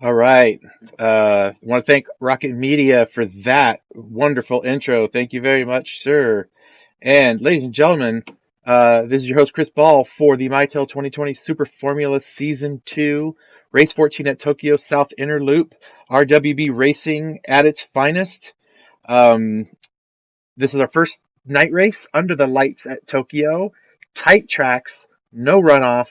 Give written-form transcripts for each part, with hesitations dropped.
All right. I want to thank Rocket Media for that wonderful intro. Thank you very much, sir. And ladies and gentlemen, this is your host Chris Ball for the Mitel 2020 Super Formula Season 2, Race 14 at Tokyo South Inner Loop, RWB Racing at its finest. Um, this is our first night race under the lights at Tokyo. Tight tracks, no runoff,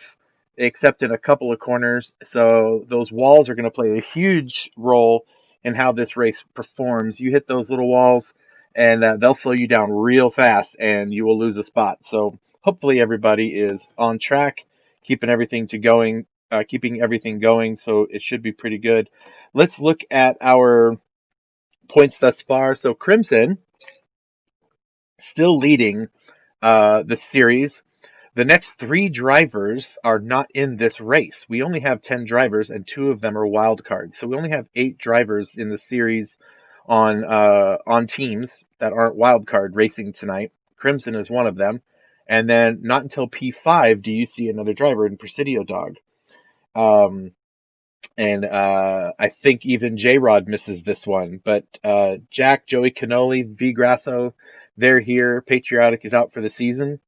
except in a couple of corners. So those walls are going to play a huge role in how this race performs. You hit those little walls, and they'll slow you down real fast, and you will lose a spot. So hopefully everybody is on track, keeping everything going. So it should be pretty good. Let's look at our points thus far. So Crimson still leading the series. The next three drivers are not in this race. We only have 10 drivers, and two of them are wild cards. So we only have 8 drivers in the series on teams that aren't wild card racing tonight. Crimson is one of them. And then not until P5 do you see another driver in Presidio Dog. Um, and I think even J-Rod misses this one. But Jack, Joey Canoli, V Grasso, they're here. Patriotic is out for the season.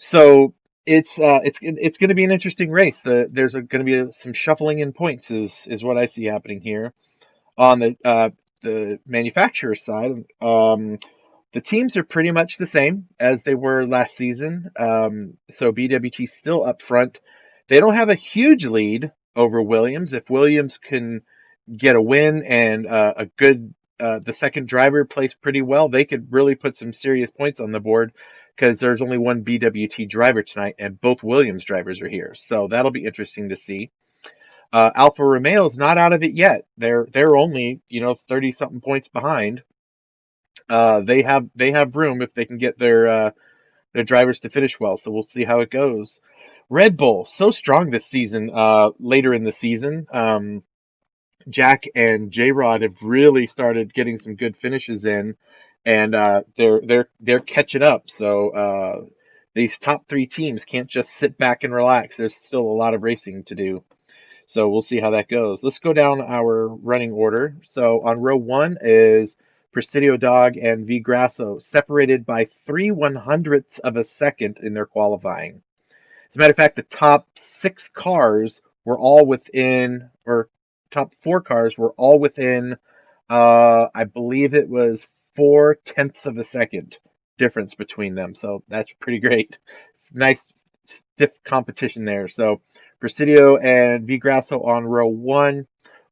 So it's going to be an interesting race. There's going to be some shuffling in points is what I see happening here on the manufacturer side. The teams are pretty much the same as they were last season. So BWT still up front. They don't have a huge lead over Williams. If Williams can get a win and a good the second driver plays pretty well, they could really put some serious points on the board because there's only one BWT driver tonight and both Williams drivers are here. So that'll be interesting to see. Alfa Romeo's not out of it yet. They're only 30 something points behind. They have room if they can get their drivers to finish well. So we'll see how it goes. Red Bull so strong this season. Later in the season, Jack and J Rod have really started getting some good finishes in, and they're catching up. So these top 3 teams can't just sit back and relax. There's still a lot of racing to do. So we'll see how that goes. Let's go down our running order. So on row 1 is Presidio Dog and V Grasso, separated by 3/100ths of a second in their qualifying. As a matter of fact, the top 6 cars were all within, or top 4 cars were all within, I believe it was 4/10ths of a second difference between them. So that's pretty great. Nice stiff competition there. So Presidio and V Grasso on row 1.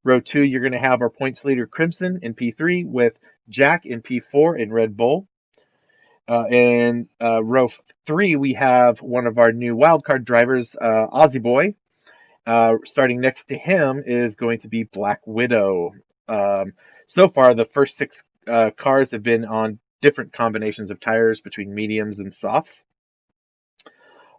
Row 2, you're going to have our points leader Crimson in P3 with Jack in P4 in Red Bull. In row 3, we have one of our new wildcard drivers, Aussie Boy. Starting next to him is going to be Black Widow. So far, the first 6 cars have been on different combinations of tires between mediums and softs.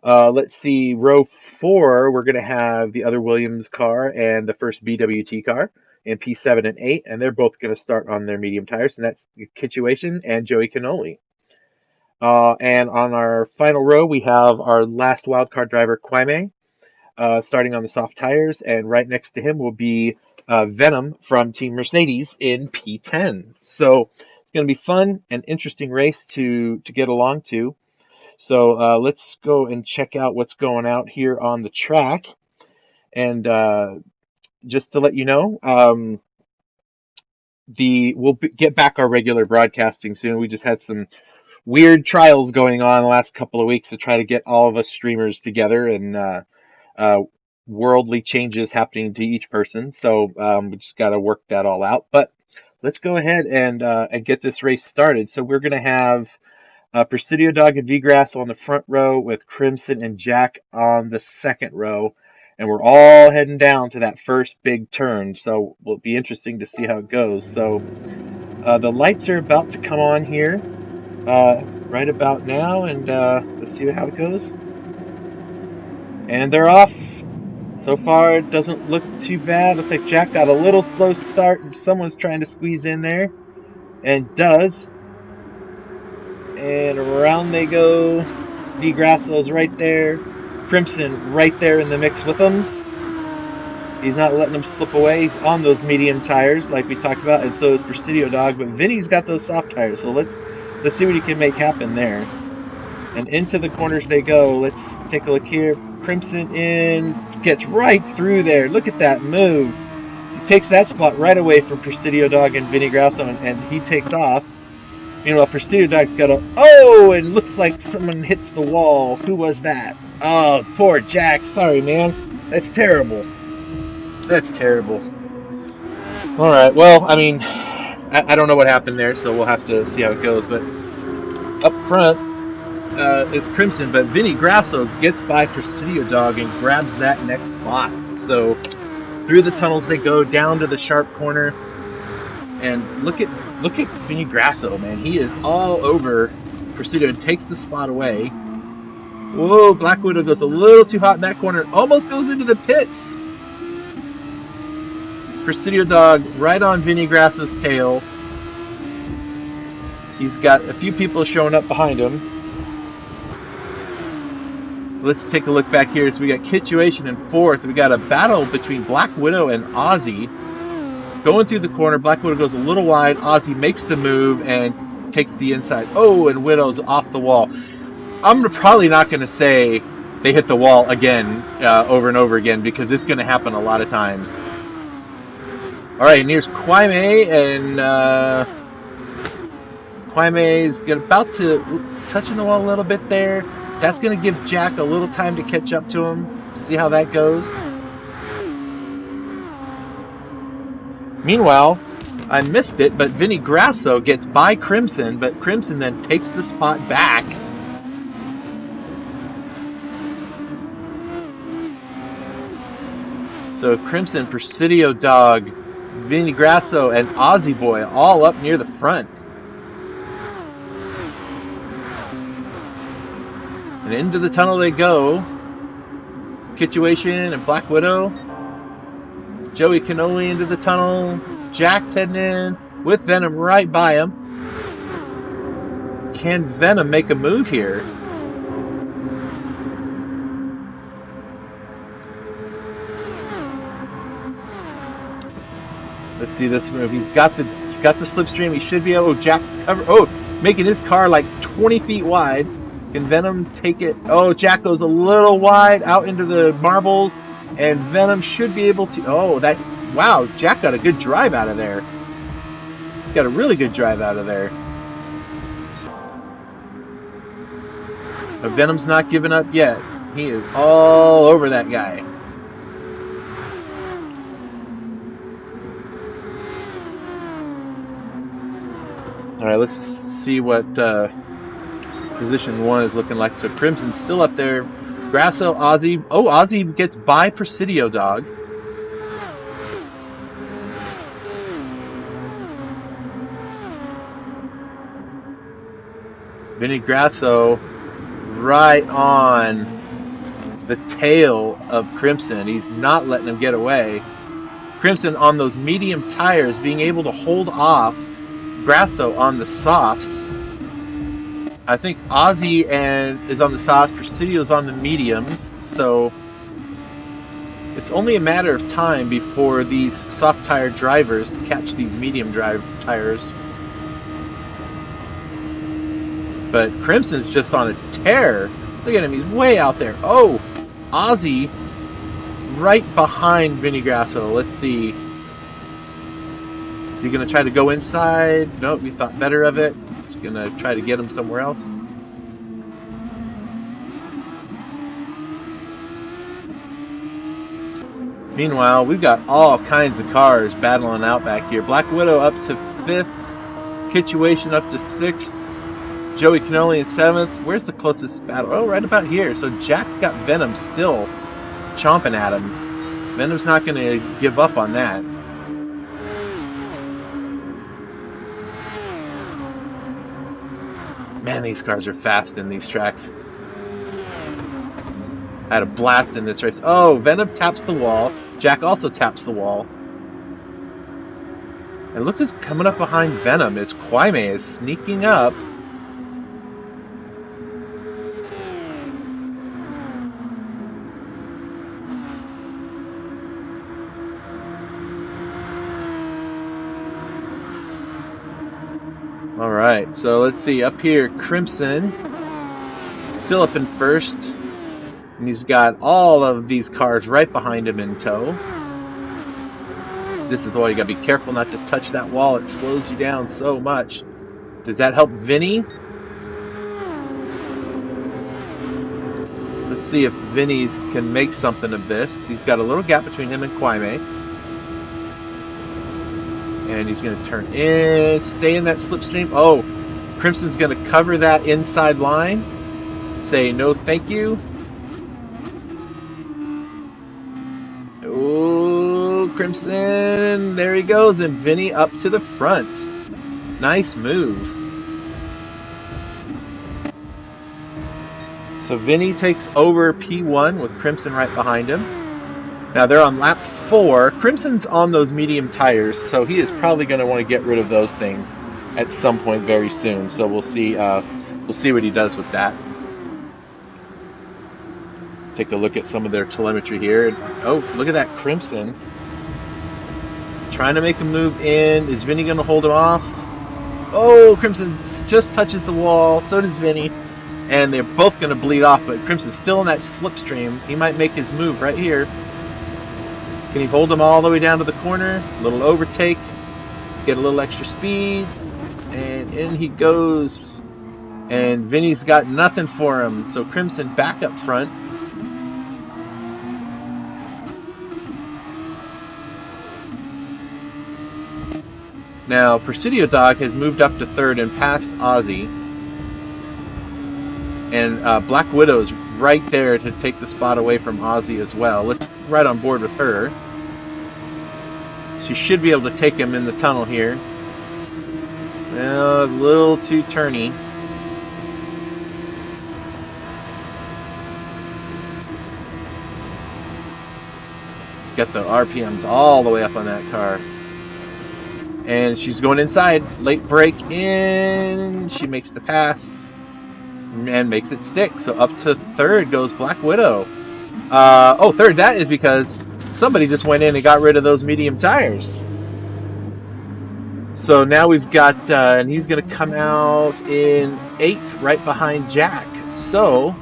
Let's see, row 4, we're going to have the other Williams car and the first BWT car in P7 and 8, and they're both going to start on their medium tires, and that's Kitchuation and Joey Canoli. And on our final row, we have our last wildcard driver, Quaime, starting on the soft tires, and right next to him will be Venom from Team Mercedes in P10. So it's going to be fun and interesting race to get along to. So let's go and check out what's going out here on the track. And just to let you know, we'll get back our regular broadcasting soon. We just had some weird trials going on the last couple of weeks to try to get all of us streamers together, and worldly changes happening to each person. So we just got to work that all out. But let's go ahead and get this race started. So we're going to have Presidio Dog and V-Grass on the front row with Crimson and Jack on the second row. And we're all heading down to that first big turn. So it'll be interesting to see how it goes. So the lights are about to come on here right about now. And let's see how it goes. And they're off. So far, it doesn't look too bad. Looks like Jack got a little slow start and someone's trying to squeeze in there. And does. And around they go. V-Grasso's right there. Crimson right there in the mix with them. He's not letting them slip away. He's on those medium tires like we talked about, and so is Presidio Dog. But Vinny's got those soft tires, so let's see what he can make happen there. And into the corners they go. Let's take a look here. Crimson in, gets right through there. Look at that move. He takes that spot right away from Presidio Dog and Vinny Grasso, and he takes off. Meanwhile, Presidio Dog's got a... Oh, and looks like someone hits the wall. Who was that? Oh, poor Jack. Sorry, man. That's terrible. That's terrible. All right. Well, I mean, I don't know what happened there, so we'll have to see how it goes. But up front, it's Crimson, but Vinny Grasso gets by Presidio Dog and grabs that next spot. So through the tunnels they go, down to the sharp corner, and look at Vinny Grasso, man. He is all over Presidio and takes the spot away. Whoa, Black Widow goes a little too hot in that corner, almost goes into the pits. Presidio Dog right on Vinny Grasso's tail. He's got a few people showing up behind him. Let's take a look back here. So we got Kittuation in fourth. We got a battle between Black Widow and Ozzy. Going through the corner, Black Widow goes a little wide. Ozzy makes the move and takes the inside. Oh, and Widow's off the wall. I'm probably not going to say they hit the wall again, over and over again, because it's going to happen a lot of times. All right, and here's Quaime, and Quaime's about to touching the wall a little bit there. That's going to give Jack a little time to catch up to him. See how that goes. Meanwhile, I missed it, but Vinny Grasso gets by Crimson, but Crimson then takes the spot back. So Crimson, Presidio Dog, Vinny Grasso, and Ozzy Boy all up near the front. And into the tunnel they go. Kittuation and Black Widow. Joey Cannoli into the tunnel. Jack's heading in with Venom right by him. Can Venom make a move here? Let's see this move. He's got the slipstream. He should be able. Oh, Jack's cover. Oh, making his car like 20 feet wide. Can Venom take it? Oh, Jack goes a little wide out into the marbles, and Venom should be able to. Oh, that. Wow, Jack got a good drive out of there. Got a really good drive out of there. But Venom's not giving up yet. He is all over that guy. All right, let's see what position 1 is looking like. So Crimson's still up there. Grasso, Ozzy. Oh, Ozzy gets by Presidio Dog. Vinny Grasso right on the tail of Crimson. He's not letting him get away. Crimson on those medium tires being able to hold off Grasso on the softs. I think Ozzy is on the softs, Presidio's on the mediums, so it's only a matter of time before these soft tire drivers catch these medium drive tires. But Crimson's just on a tear. Look at him, he's way out there. Oh, Ozzy right behind Vinny Grasso. Let's see. Is he going to try to go inside? Nope, he thought better of it. He's going to try to get him somewhere else. Meanwhile, we've got all kinds of cars battling out back here. Black Widow up to 5th. Kitchuation up to 6th. Joey Cannoli in 7th. Where's the closest battle? Oh, right about here. So Jack's got Venom still chomping at him. Venom's not going to give up on that. Man, these cars are fast in these tracks. I had a blast in this race. Oh, Venom taps the wall. Jack also taps the wall. And look who's coming up behind Venom. Is Kwame is sneaking up. Alright, so let's see. Up here, Crimson. Still up in 1st. And he's got all of these cars right behind him in tow. This is why you gotta be careful not to touch that wall. It slows you down so much. Does that help Vinny? Let's see if Vinny's can make something of this. He's got a little gap between him and Kwame. And he's going to turn in, stay in that slipstream. Oh, Crimson's going to cover that inside line. Say no thank you. Oh, Crimson, there he goes. And Vinny up to the front. Nice move. So Vinny takes over P1 with Crimson right behind him. Now they're on lap 4. Crimson's on those medium tires, so he is probably going to want to get rid of those things at some point very soon. So we'll see what he does with that. Take a look at some of their telemetry here. Oh, look at that Crimson. Trying to make a move in. Is Vinny going to hold him off? Oh, Crimson just touches the wall. So does Vinny. And they're both going to bleed off, but Crimson's still in that slipstream. He might make his move right here. Can he hold them all the way down to the corner? A little overtake. Get a little extra speed. And in he goes. And Vinny's got nothing for him. So Crimson back up front. Now, Presidio Dog has moved up to 3rd and passed Ozzy. And Black Widow's right there to take the spot away from Ozzy as well. Let's right on board with her. She should be able to take him in the tunnel here. Well, a little too turny. Got the RPMs all the way up on that car. And she's going inside. Late break in. She makes the pass. And makes it stick. So up to 3rd goes Black Widow. 3rd. That is because somebody just went in and got rid of those medium tires. So now we've got, and he's going to come out in 8th, right behind Jack. So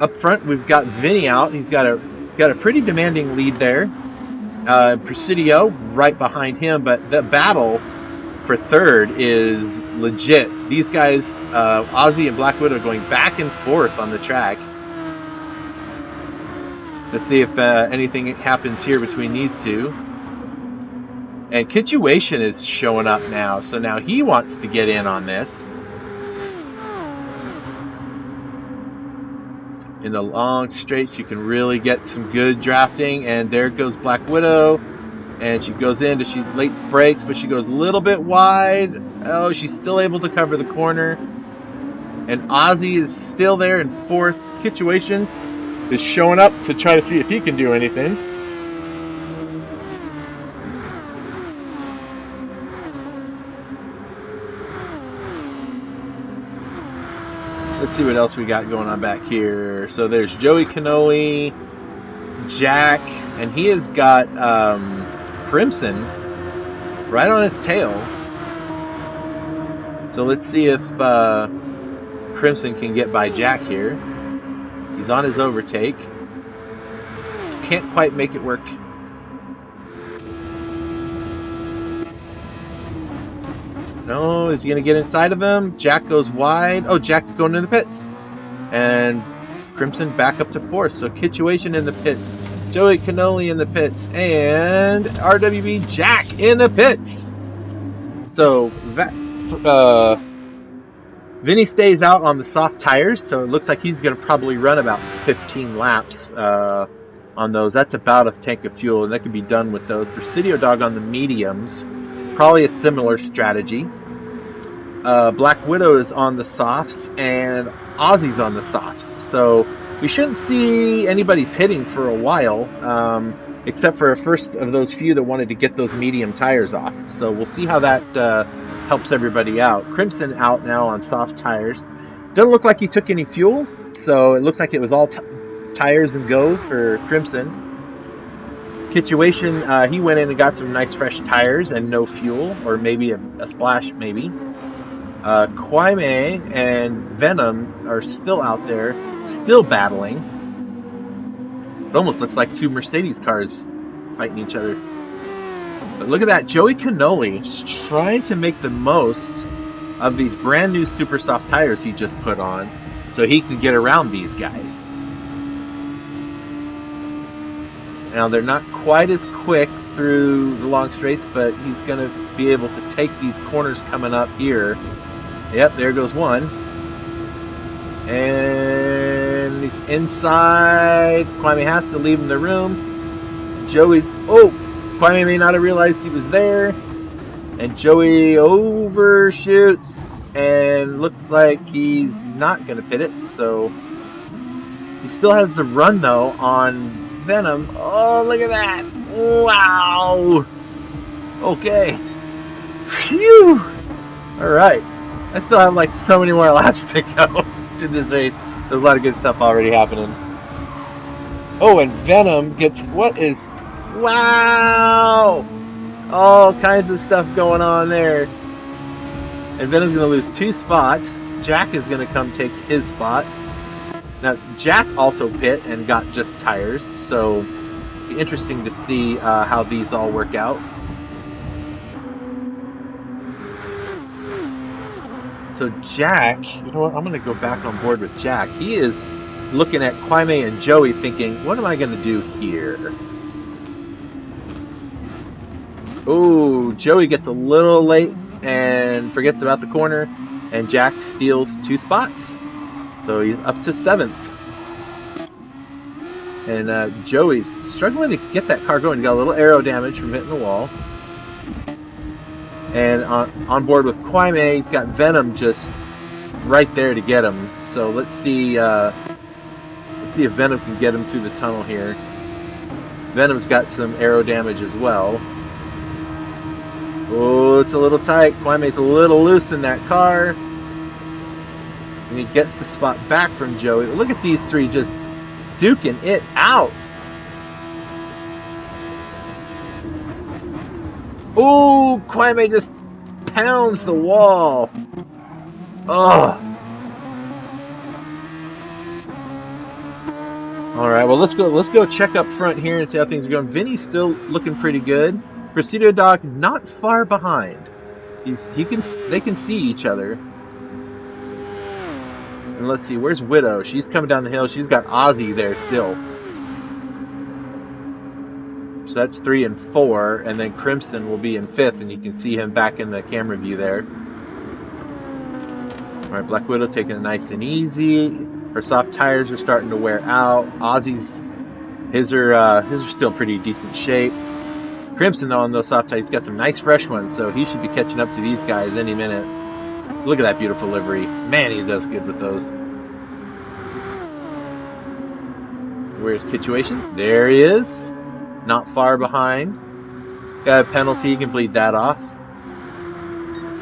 up front we've got Vinny out. He's got a pretty demanding lead there. Presidio right behind him, but the battle for 3rd is legit. These guys, Ozzy and Black Widow, going back and forth on the track. Let's see if anything happens here between these two. And Kitchuation is showing up now, so now he wants to get in on this. In the long straights, you can really get some good drafting. And there goes Black Widow. And she goes in. She late brakes, but she goes a little bit wide. Oh, she's still able to cover the corner. And Ozzy is still there in 4th. Kitchuation is showing up to try to see if he can do anything. Let's see what else we got going on back here. So there's Joey Cannoli, Jack, and he has got Crimson right on his tail. So let's see if Crimson can get by Jack here. He's on his overtake. Can't quite make it work. No, is he going to get inside of him? Jack goes wide. Oh, Jack's going to the pits. And Crimson back up to 4th. So Kitchuation in the pits. Joey Cannoli in the pits, and RWB Jack in the pits. So Vinny stays out on the soft tires, so it looks like he's going to probably run about 15 laps on those. That's about a tank of fuel, and that can be done with those. Presidio Dog on the mediums, probably a similar strategy. Black Widow is on the softs, and Ozzy's on the softs. So we shouldn't see anybody pitting for a while, except for a first of those few that wanted to get those medium tires off. So we'll see how that helps everybody out. Crimson out now on soft tires. Doesn't look like he took any fuel, so it looks like it was all tires and go for Crimson. Situation, he went in and got some nice fresh tires and no fuel, or maybe a splash, maybe. Kwame and Venom are still out there, still battling. It almost looks like two Mercedes cars fighting each other. But look at that, Joey Cannoli trying to make the most of these brand new super soft tires he just put on so he can get around these guys. Now they're not quite as quick through the long straights, but he's going to be able to take these corners coming up here. Yep, there goes one. And he's inside. Kwame has to leave him the room. Joey's... Oh! Kwame may not have realized he was there. And Joey overshoots. And looks like he's not going to pit it. So he still has the run, though, on Venom. Oh, look at that. Wow. Okay. Phew. All right. I still have like so many more laps to go to this race. There's a lot of good stuff already happening. Oh, and Venom gets... What is... Wow! All kinds of stuff going on there. And Venom's going to lose 2 spots. Jack is going to come take his spot. Now, Jack also pit and got just tires. So, it'll be interesting to see how these all work out. So Jack, you know what, I'm going to go back on board with Jack. He is looking at Kwame and Joey thinking, what am I going to do here? Oh, Joey gets a little late and forgets about the corner, and Jack steals 2 spots. So he's up to 7th. And Joey's struggling to get that car going. He got a little aero damage from hitting the wall. And on board with Kwame, he's got Venom just right there to get him. So let's see if Venom can get him through the tunnel here. Venom's got some aero damage as well. Oh, it's a little tight. Kwame's a little loose in that car. And he gets the spot back from Joey. Look at these three just duking it out. Oh, Kwame just pounds the wall. Oh. All right, well let's go check up front here and see how things are going. Vinny's still looking pretty good. Presidio Dog not far behind. They can see each other. And let's see, where's Widow? She's coming down the hill. She's got Ozzy there still. So that's 3 and 4, and then Crimson will be in 5th, and you can see him back in the camera view there. All right, Black Widow taking it nice and easy. Her soft tires are starting to wear out. Ozzy's, his are still pretty decent shape. Crimson, though, on those soft tires, he's got some nice fresh ones, so he should be catching up to these guys any minute. Look at that beautiful livery. Man, he does good with those. Where's Situation? There he is. Not far behind. Got a penalty, you can bleed that off.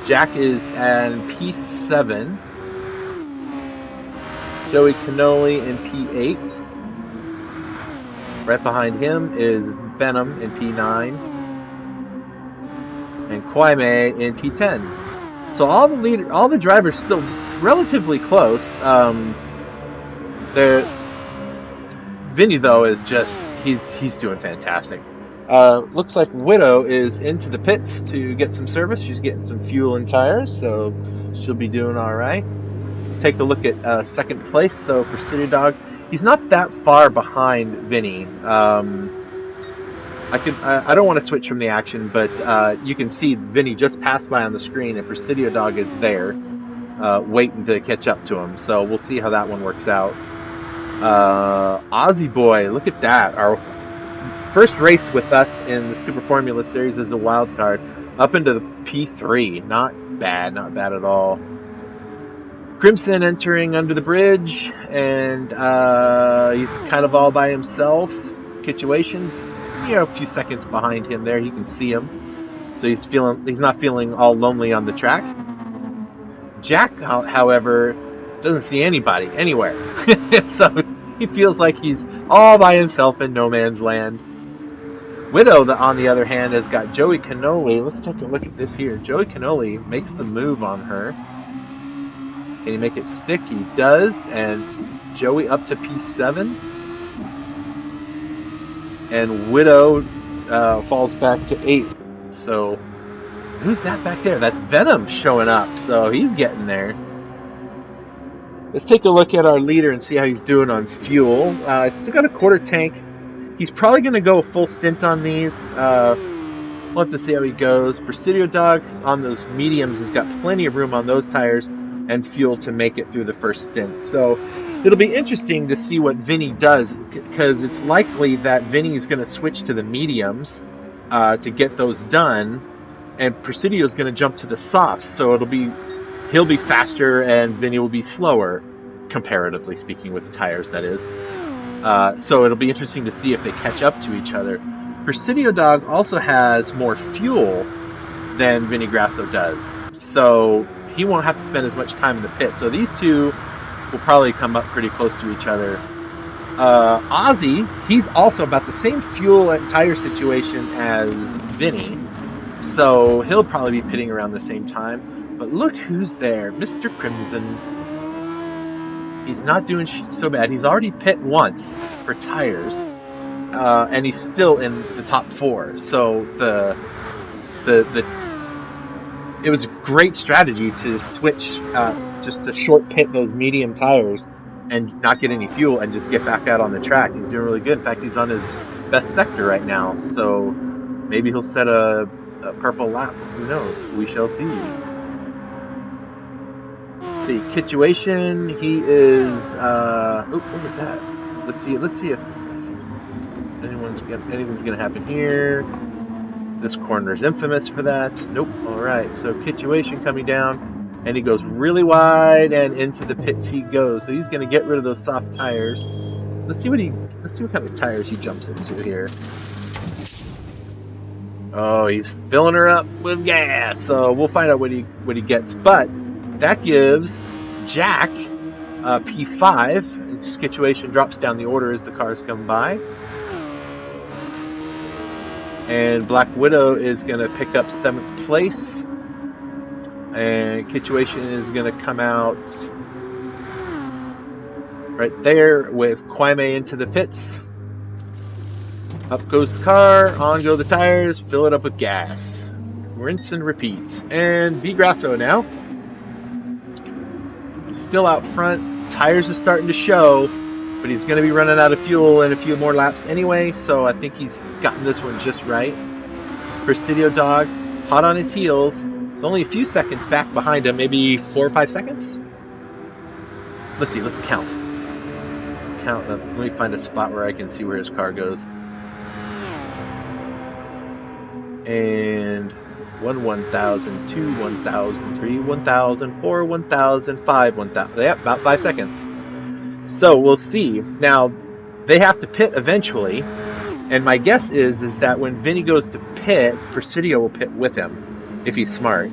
Jack is at P7. Joey Cannoli in P8. Right behind him is Venom in P9. And Kwame in P10. So all the drivers still relatively close. Vinny though is just he's doing fantastic. Looks like Widow is into the pits to get some service. She's getting some fuel and tires, so she'll be doing all right. Take a look at second place. So Presidio Dog He's not that far behind Vinny. I don't want to switch from the action, but you can see Vinny just passed by on the screen, and Presidio Dog is there, waiting to catch up to him. So we'll see how that one works out. Aussie Boy, look at that! Our first race with us in the Super Formula Series as a wild card, up into the P3. Not bad, not bad at all. Crimson entering under the bridge, and he's kind of all by himself. Situations, a few seconds behind him there. You can see him, so he's not feeling all lonely on the track. Jack, however, doesn't see anybody anywhere, so he feels like he's all by himself in no man's land. Widow, on the other hand, has got Joey Cannoli. Let's take a look at this here. Joey Cannoli makes the move on her. Can he make it stick? He does, and Joey up to P7. And Widow falls back to 8. So, who's that back there? That's Venom showing up, so he's getting there. Let's take a look at our leader and see how he's doing on fuel. Still got a quarter tank. He's probably going to go a full stint on these. We'll have to see how he goes. Presidio Dog on those mediums has got plenty of room on those tires and fuel to make it through the first stint. So it'll be interesting to see what Vinny does, because it's likely that Vinny is going to switch to the mediums to get those done, and Presidio is going to jump to the softs. So he'll be faster and Vinny will be slower, comparatively speaking, with the tires, that is. So it'll be interesting to see if they catch up to each other. Presidio Dog also has more fuel than Vinny Grasso does, so he won't have to spend as much time in the pit. So these two will probably come up pretty close to each other. Ozzy, he's also about the same fuel and tire situation as Vinny, so he'll probably be pitting around the same time. But look who's there, Mr. Crimson. He's not doing so bad. He's already pit once for tires, and he's still in the top 4. So it was a great strategy to switch, just to short pit those medium tires and not get any fuel and just get back out on the track. He's doing really good. In fact, he's on his best sector right now. So maybe he'll set a purple lap. Who knows? We shall see. Situation, he is what was that? Let's see if anything's gonna happen here. This corner is infamous for that. Nope. Alright, so Situation coming down, and he goes really wide, and into the pits he goes. So he's gonna get rid of those soft tires. Let's see what kind of tires he jumps into here. Oh, he's filling her up with gas. So we'll find out what he gets. But that gives Jack P5. Situation drops down the order as the cars come by. And Black Widow is going to pick up 7th place. And Situation is going to come out right there with Kwame into the pits. Up goes the car, on go the tires, fill it up with gas. Rinse and repeat. And V Grasso now. Still out front. Tires are starting to show, but he's going to be running out of fuel in a few more laps anyway, so I think he's gotten this one just right. Presidio Dog, hot on his heels. It's only a few seconds back behind him, maybe 4 or 5 seconds. Let's see, let's count. Let me find a spot where I can see where his car goes. And 1,000, 2, 1,000, 3, 1,000, 4, 1,000, 5, 1,000. Yep, about 5 seconds. So we'll see. Now, they have to pit eventually, and my guess is that when Vinny goes to pit, Presidio will pit with him, if he's smart.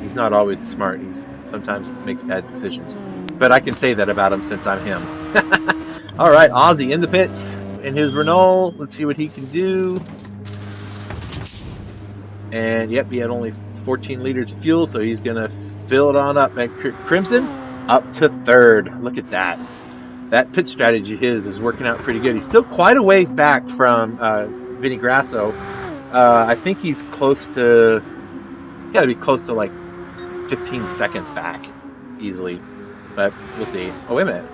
He's not always smart. He sometimes makes bad decisions. But I can say that about him since I'm him. All right, Ozzy in the pits in his Renault. Let's see what he can do. And yep, he had only 14 liters of fuel, so he's gonna fill it on up. And Crimson up to 3rd. Look at that. That pit strategy is working out pretty good. He's still quite a ways back from Vinny Grasso. I think he's close to, got to be close to like 15 seconds back, easily. But we'll see. Oh, wait a minute.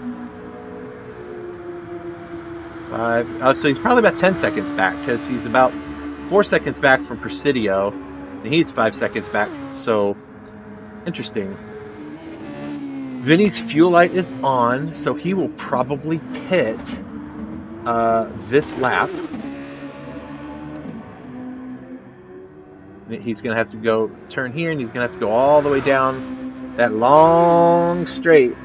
5. So he's probably about 10 seconds back because he's about 4 seconds back from Presidio, and he's 5 seconds back. So interesting. Vinny's fuel light is on, so he will probably pit this lap. He's going to have to go turn here, and he's going to have to go all the way down that long straight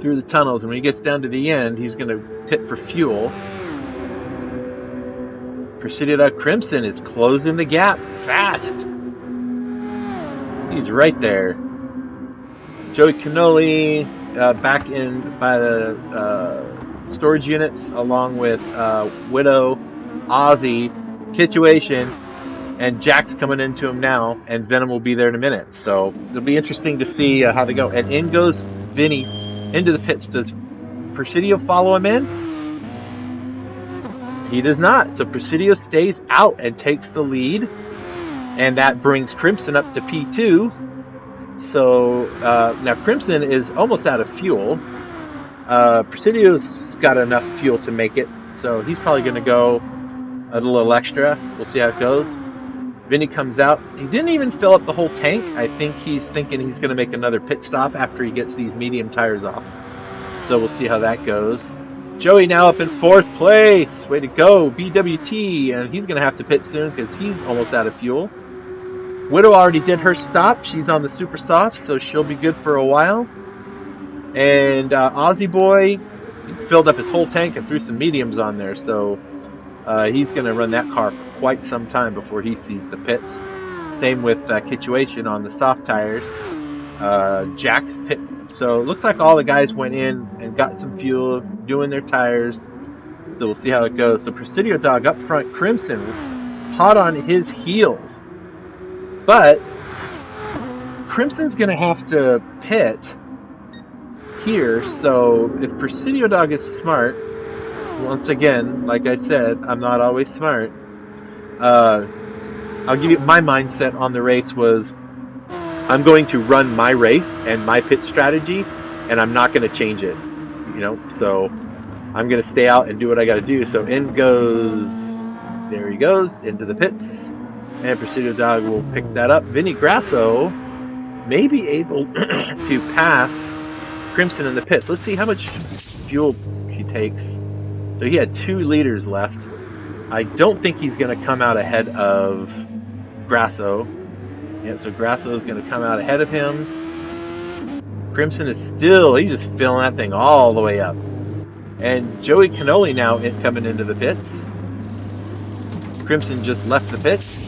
through the tunnels. And when he gets down to the end, he's going to pit for fuel. Presidio Crimson is closing the gap fast. He's right there. Joey Cannoli back in by the storage units, along with Widow, Ozzy, Kitchuation, and Jack's coming into him now, and Venom will be there in a minute. So it'll be interesting to see how they go. And in goes Vinny into the pits. Does Presidio follow him in? He does not. So Presidio stays out and takes the lead, and that brings Crimson up to P2. So now Crimson is almost out of fuel. Presidio's got enough fuel to make it, so he's probably going to go a little extra. We'll see how it goes. Vinny comes out. He didn't even fill up the whole tank. I think he's thinking he's going to make another pit stop after he gets these medium tires off. So we'll see how that goes. Joey now up in 4th place. Way to go, BWT. And he's going to have to pit soon because he's almost out of fuel. Widow already did her stop. She's on the super soft, so she'll be good for a while. And Aussie Boy filled up his whole tank and threw some mediums on there, so he's going to run that car for quite some time before he sees the pits. Same with Kitchuation on the soft tires. Jack's pit. So it looks like all the guys went in and got some fuel, doing their tires. So we'll see how it goes. So Presidio Dog up front, Crimson hot on his heels. But Crimson's going to have to pit here, so if Presidio Dog is smart, once again, like I said, I'm not always smart. I'll give you my mindset on the race was I'm going to run my race and my pit strategy, and I'm not going to change it. So I'm going to stay out and do what I got to do. So in goes, there he goes, into the pits. And Presidio Dog will pick that up. Vinny Grasso may be able to pass Crimson in the pits. Let's see how much fuel he takes. So he had 2 liters left. I don't think he's going to come out ahead of Grasso. Yeah, so Grasso is going to come out ahead of him. Crimson is still, he's just filling that thing all the way up. And Joey Cannoli now coming into the pits. Crimson just left the pits.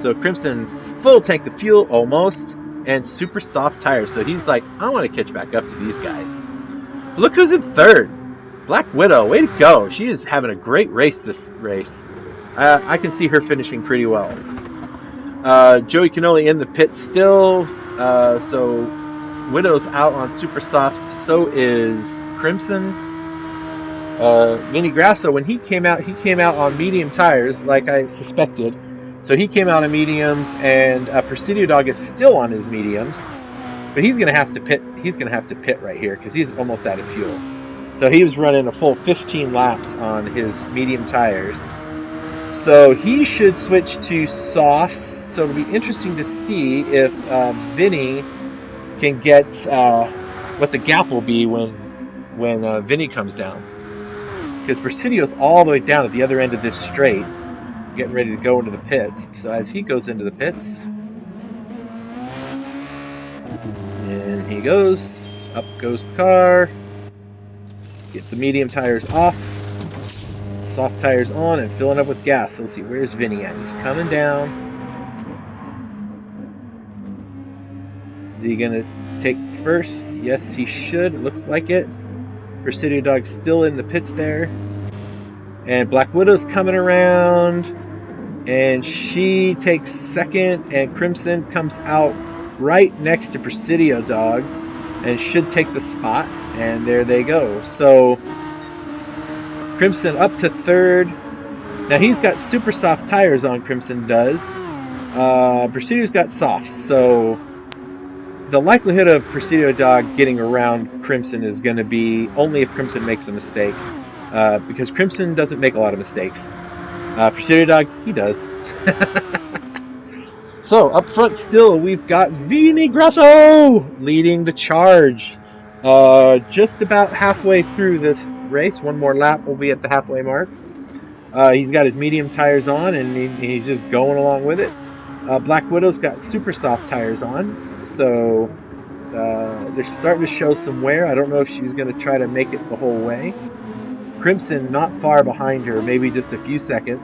So Crimson full tank of fuel almost, and super soft tires. So he's like, I want to catch back up to these guys. Look who's in 3rd. Black Widow, way to go. She is having a great race this race. I can see her finishing pretty well. Joey Cannoli in the pit still. So Widow's out on super softs. So is Crimson. Vinny Grasso, when he came out on medium tires, like I suspected. So he came out on mediums, and Presidio Dog is still on his mediums, but he's going to have to pit. He's going to have to pit right here because he's almost out of fuel. So he was running a full 15 laps on his medium tires. So he should switch to softs. So it'll be interesting to see if Vinny can get what the gap will be when Vinny comes down, because Presidio's all the way down at the other end of this straight, getting ready to go into the pits. So as he goes into the pits, and he goes, up goes the car, get the medium tires off, soft tires on, and filling up with gas. So let's see, where's Vinny at? He's coming down. Is he gonna take first? Yes, he should. It looks like it. Presidio Dog's still in the pits there. And Black Widow's coming around, and she takes second, and Crimson comes out right next to Presidio Dog and should take the spot, and there they go. So Crimson up to third. Now he's got super soft tires on, Crimson does. Presidio's got softs, so the likelihood of Presidio Dog getting around Crimson is going to be only if Crimson makes a mistake, because Crimson doesn't make a lot of mistakes. Presidio Dog, he does. So up front still, we've got Vini Grasso leading the charge. Just about halfway through this race, one more lap, we'll be at the halfway mark. He's got his medium tires on, and he's just going along with it. Black Widow's got super soft tires on, so they're starting to show some wear. I don't know if she's going to try to make it the whole way. Crimson not far behind her, maybe just a few seconds,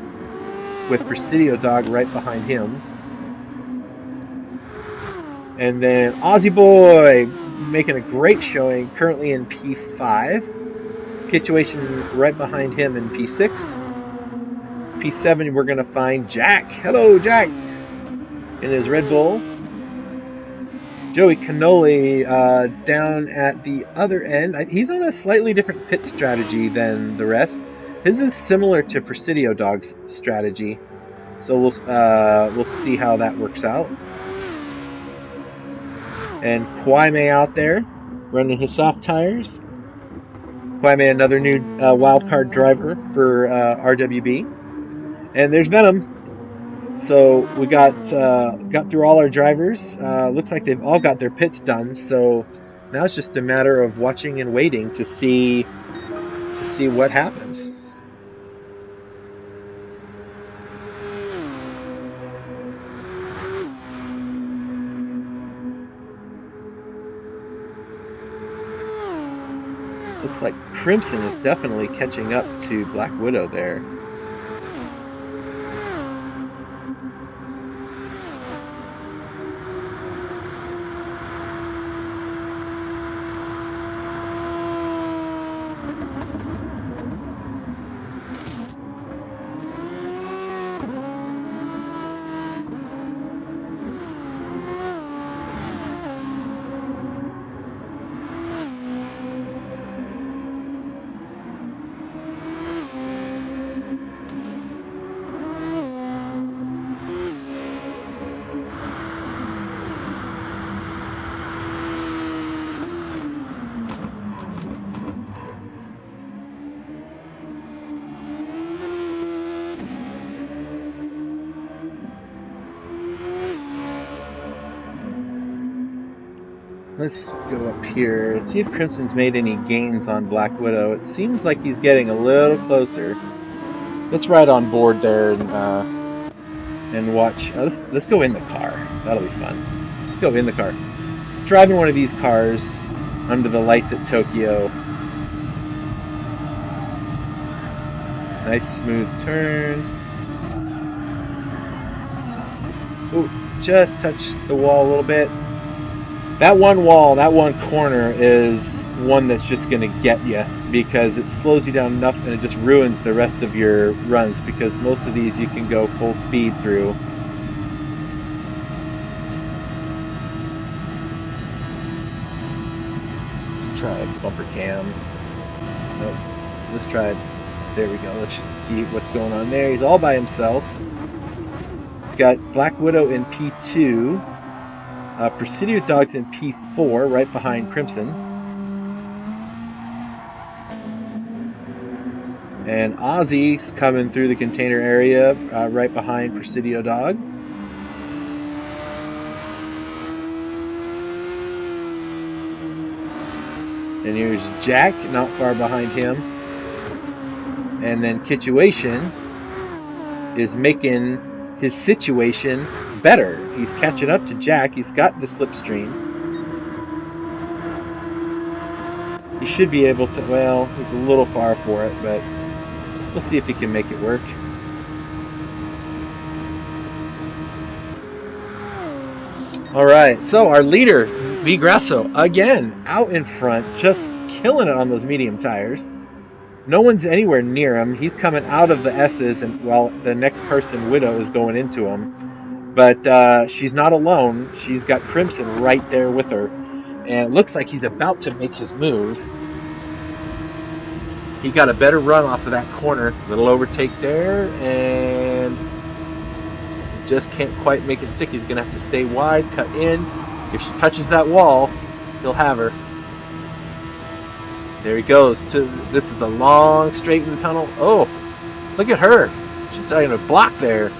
with Presidio Dog right behind him. And then Aussie Boy making a great showing, currently in P5. Situation right behind him in P6. P7, we're going to find Jack. Hello, Jack! In his Red Bull. Joey Cannoli down at the other end. He's on a slightly different pit strategy than the rest. His is similar to Presidio Dog's strategy. So we'll see how that works out. And Kwame out there running his soft tires. Kwame, another new wildcard driver for RWB. And there's Venom. So we got through all our drivers. Looks like they've all got their pits done. So now it's just a matter of watching and waiting to see what happens. Looks like Crimson is definitely catching up to Black Widow there. Let's go up here, see if Crimson's made any gains on Black Widow. It seems like he's getting a little closer. Let's ride on board there and watch. Let's go in the car. That'll be fun. Let's go in the car. Driving one of these cars under the lights at Tokyo. Nice smooth turns. Ooh, just touched the wall a little bit. That one wall, that one corner is one that's just going to get you, because it slows you down enough and it just ruins the rest of your runs, because most of these you can go full speed through. Let's try a bumper cam. Nope. Let's try, there we go. Let's just see what's going on there. He's all by himself. He's got Black Widow in P2. Presidio Dog's in P4, right behind Crimson. And Ozzy's coming through the container area, right behind Presidio Dog. And here's Jack, not far behind him. And then Kitchuation is making his situation better. He's catching up to Jack. He's got the slipstream. He should be able to, well, he's a little far for it, but we'll see if he can make it work. Alright, so our leader, V. Grasso, again, out in front, just killing it on those medium tires. No one's anywhere near him. He's coming out of the S's, and while the next person, Widow, is going into him. But she's not alone. She's got Crimson right there with her. And it looks like he's about to make his move. He got a better run off of that corner. Little overtake there, and just can't quite make it stick. He's going to have to stay wide, cut in. If she touches that wall, he'll have her. There he goes. This is a long straight in the tunnel. Oh, look at her. She's trying to block there.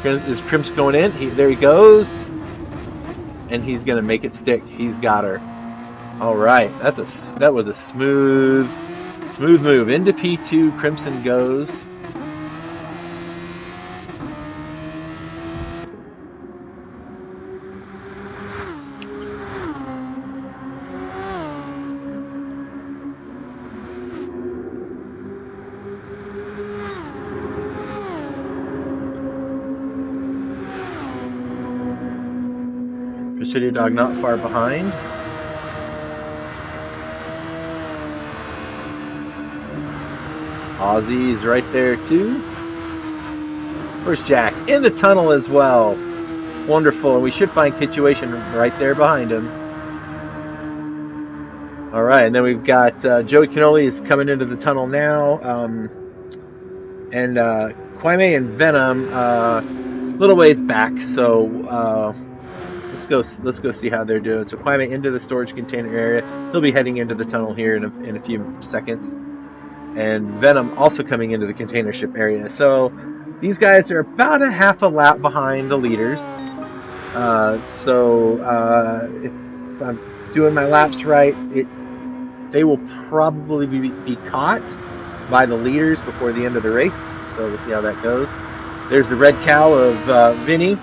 Is Crimson going in? There he goes. And he's going to make it stick. He's got her. All right. That was a smooth move. Into P2, Crimson goes. Presidio Dog not far behind. Ozzy's right there too. Where's Jack? In the tunnel as well. Wonderful. And we should find Situation right there behind him. All right, and then we've got Joey Cannoli is coming into the tunnel now. And Kwame and Venom a little ways back, so let's go see how they're doing. So Kwame into the storage container area. He'll be heading into the tunnel here in a few seconds. And Venom also coming into the container ship area. So these guys are about a half a lap behind the leaders. If I'm doing my laps right, they will probably be caught by the leaders before the end of the race. So we'll see how that goes. There's the red cow of Vinny.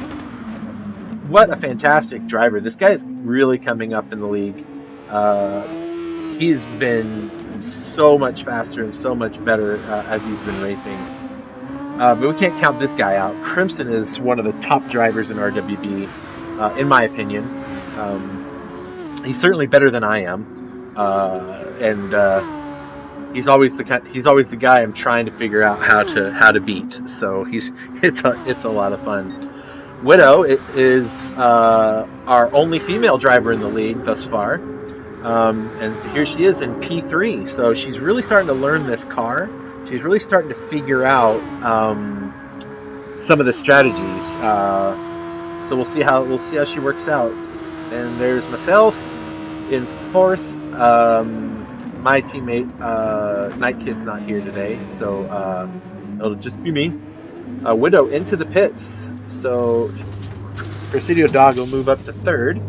What a fantastic driver. This guy is really coming up in the league. He's been so much faster and so much better as he's been racing. But we can't count this guy out. Crimson is one of the top drivers in RWB, in my opinion. He's certainly better than I am, and he's always the guy I'm trying to figure out how to beat. So it's a lot of fun. Widow is our only female driver in the league thus far. And here she is in P3, so she's really starting to learn this car. She's really starting to figure out some of the strategies. So we'll see how she works out. And there's myself in fourth. My teammate Night Kid's not here today, so it'll just be me. Widow into the pits. So Presidio Dog will move up to third.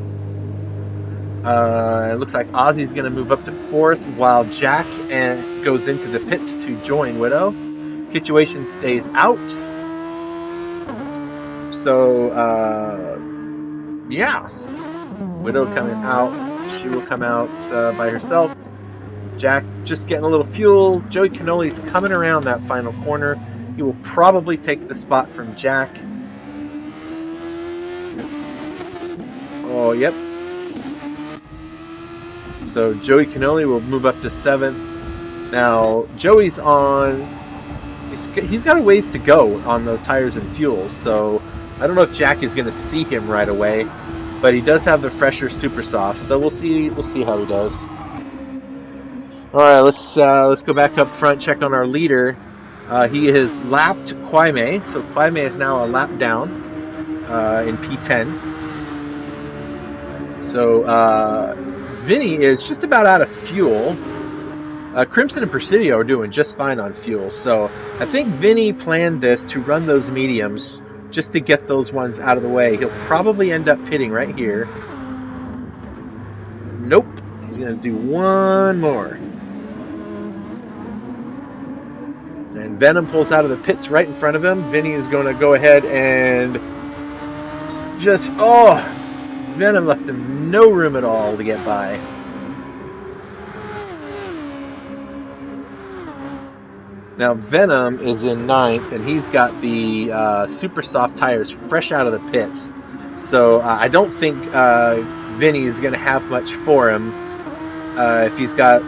It looks like Ozzy's going to move up to fourth, while Jack goes into the pits to join Widow. Situation stays out. So, yeah. Widow coming out. She will come out by herself. Jack just getting a little fuel. Joey Cannoli's coming around that final corner. He will probably take the spot from Jack. Oh, yep. So Joey Cannoli will move up to seventh. Now Joey's on. He's got a ways to go on those tires and fuel. So I don't know if Jack is going to see him right away, but he does have the fresher super soft. So we'll see how he does. All right, let's go back up front. Check on our leader. He has lapped Kwame, so Kwame is now a lap down in P10. So Vinny is just about out of fuel. Crimson and Presidio are doing just fine on fuel. So I think Vinny planned this to run those mediums just to get those ones out of the way. He'll probably end up pitting right here. Nope. He's going to do one more. And Venom pulls out of the pits right in front of him. Vinny is going to go ahead and just... Oh! Venom left him no room at all to get by. Now Venom is in ninth, and he's got the super soft tires fresh out of the pits. So I don't think Vinny is going to have much for him. If he's got